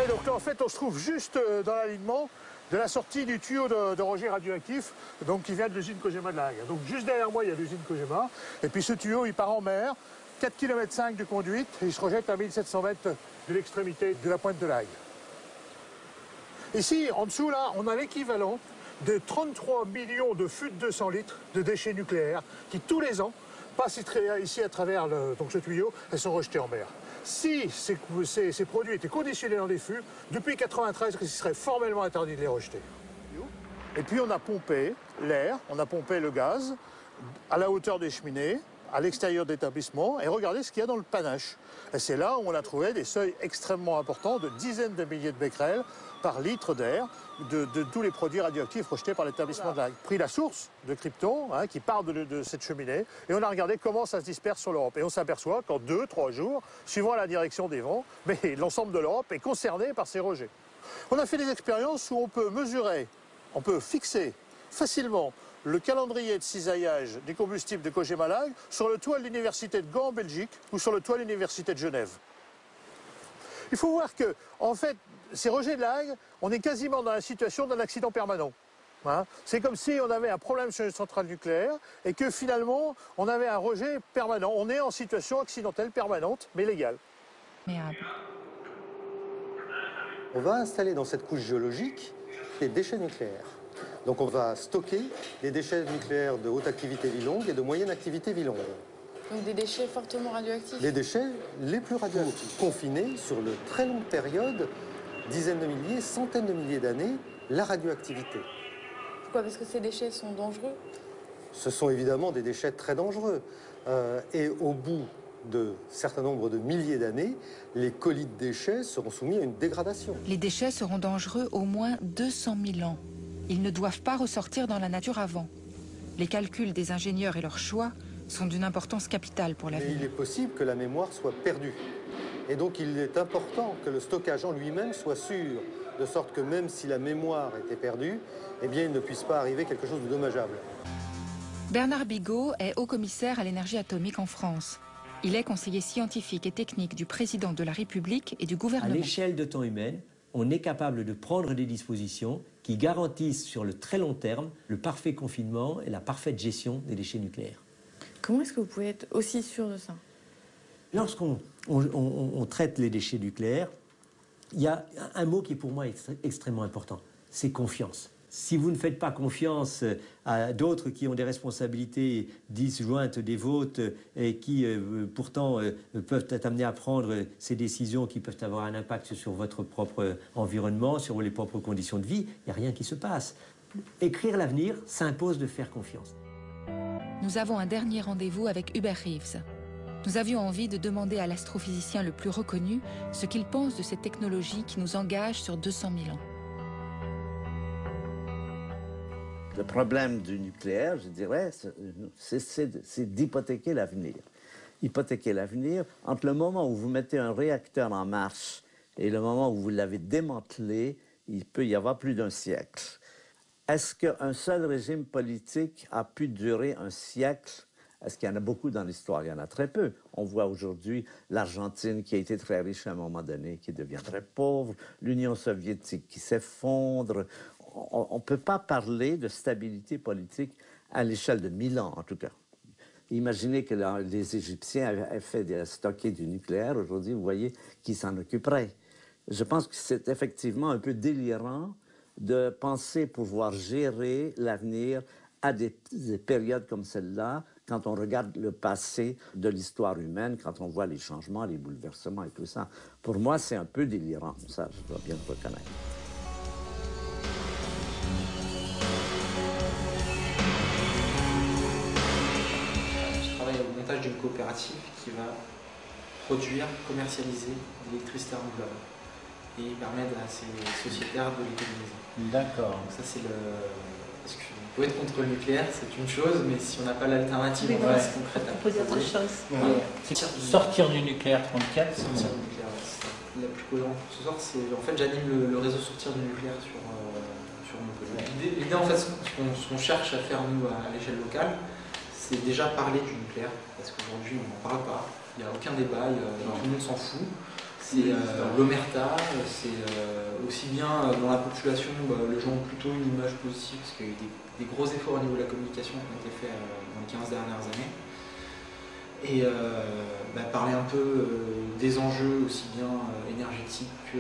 Ouais, donc là, en fait, on se trouve juste dans l'alignement de la sortie du tuyau de rejet radioactif, donc qui vient de l'usine Kojima de La Hague. Donc juste derrière moi, il y a l'usine Kojima. Et puis ce tuyau, il part en mer, 4,5 km de conduite, et il se rejette à 1700 mètres de l'extrémité de la pointe de La Hague. Ici, en dessous, là, on a l'équivalent de 33 millions de fûts de 200 litres de déchets nucléaires qui, tous les ans, passent ici à travers donc ce tuyau et sont rejetés en mer. Si ces produits étaient conditionnés dans des fûts, depuis 1993, il serait formellement interdit de les rejeter. Et puis on a pompé l'air, on a pompé le gaz à la hauteur des cheminées, à l'extérieur de l'établissement, et regardez ce qu'il y a dans le panache. Et c'est là où on a trouvé des seuils extrêmement importants de dizaines de milliers de becquerels par litre d'air de tous les produits radioactifs rejetés par l'établissement de La Hague. Pris la source de krypton qui part de cette cheminée et on a regardé comment ça se disperse sur l'Europe. Et on s'aperçoit qu'en 2-3 jours, suivant la direction des vents, l'ensemble de l'Europe est concerné par ces rejets. On a fait des expériences où on peut mesurer, on peut fixer facilement le calendrier de cisaillage des combustibles de Kojima La Hague sur le toit de l'université de Gand en Belgique ou sur le toit de l'université de Genève. Il faut voir que, en fait, ces rejets de La Hague, on est quasiment dans la situation d'un accident permanent. C'est comme si on avait un problème sur une centrale nucléaire et que finalement, on avait un rejet permanent. On est en situation accidentelle permanente, mais légale. On va installer dans cette couche géologique des déchets nucléaires. Donc on va stocker des déchets nucléaires de haute activité vie longue et de moyenne activité vie longue. Donc des déchets fortement radioactifs? Les déchets les plus radioactifs, confinés sur de très longues périodes, dizaines de milliers, centaines de milliers d'années, la radioactivité. Pourquoi? Parce que ces déchets sont dangereux? Ce sont évidemment des déchets très dangereux. Et au bout de certain nombre de milliers d'années, les colis de déchets seront soumis à une dégradation. Les déchets seront dangereux au moins 200 000 ans. Ils ne doivent pas ressortir dans la nature avant. Les calculs des ingénieurs et leurs choix sont d'une importance capitale pour l'avenir. Il est possible que la mémoire soit perdue. Et donc il est important que le stockage en lui-même soit sûr, de sorte que même si la mémoire était perdue, eh bien il ne puisse pas arriver quelque chose de dommageable. Bernard Bigot est haut-commissaire à l'énergie atomique en France. Il est conseiller scientifique et technique du président de la République et du gouvernement. À l'échelle de temps humaine, on est capable de prendre des dispositions qui garantissent sur le très long terme le parfait confinement et la parfaite gestion des déchets nucléaires. Comment est-ce que vous pouvez être aussi sûr de ça? Lorsqu'on traite les déchets nucléaires, il y a un mot qui pour moi est extrêmement important, c'est confiance. Si vous ne faites pas confiance à d'autres qui ont des responsabilités disjointes des vôtres et qui pourtant peuvent être amenés à prendre ces décisions qui peuvent avoir un impact sur votre propre environnement, sur les propres conditions de vie, il n'y a rien qui se passe. Écrire l'avenir s'impose de faire confiance. Nous avons un dernier rendez-vous avec Hubert Reeves. Nous avions envie de demander à l'astrophysicien le plus reconnu ce qu'il pense de cette technologie qui nous engage sur 200 000 ans. Le problème du nucléaire, je dirais, c'est d'hypothéquer l'avenir. Hypothéquer l'avenir, entre le moment où vous mettez un réacteur en marche et le moment où vous l'avez démantelé, il peut y avoir plus d'un siècle. Est-ce qu'un seul régime politique a pu durer un siècle? Est-ce qu'il y en a beaucoup dans l'histoire? Il y en a très peu. On voit aujourd'hui l'Argentine qui a été très riche à un moment donné, qui devient très pauvre, l'Union soviétique qui s'effondre. On ne peut pas parler de stabilité politique à l'échelle de 1000 ans, en tout cas. Imaginez que les Égyptiens avaient fait stocker du nucléaire. Aujourd'hui, vous voyez qui s'en occuperait. Je pense que c'est effectivement un peu délirant de penser pouvoir gérer l'avenir à des périodes comme celle-là, quand on regarde le passé de l'histoire humaine, quand on voit les changements, les bouleversements et tout ça. Pour moi, c'est un peu délirant, ça, je dois bien le reconnaître. Je travaille au montage d'une coopérative qui va produire, commercialiser de l'électricité renouvelable et permettre à ces sociétaires de l'économiser. D'accord. Donc ça, c'est le... Parce que vous pouvez être contre le nucléaire, c'est une chose, mais si on n'a pas l'alternative concrète à proposer... autre chose. Sortir du nucléaire 34, sortir du nucléaire, c'est la plus cohérente pour ce soir. En fait, j'anime le réseau sortir du nucléaire sur Montpellier. L'idée, en fait, ce qu'on cherche à faire, nous, à l'échelle locale, c'est déjà parler du nucléaire, parce qu'aujourd'hui, on n'en parle pas. Il n'y a aucun débat, tout le monde s'en fout. c'est l'omerta, c'est aussi bien dans la population, les gens ont plutôt une image positive parce qu'il y a eu des gros efforts au niveau de la communication qui ont été faits dans les 15 dernières années. Et parler un peu des enjeux aussi bien énergétiques que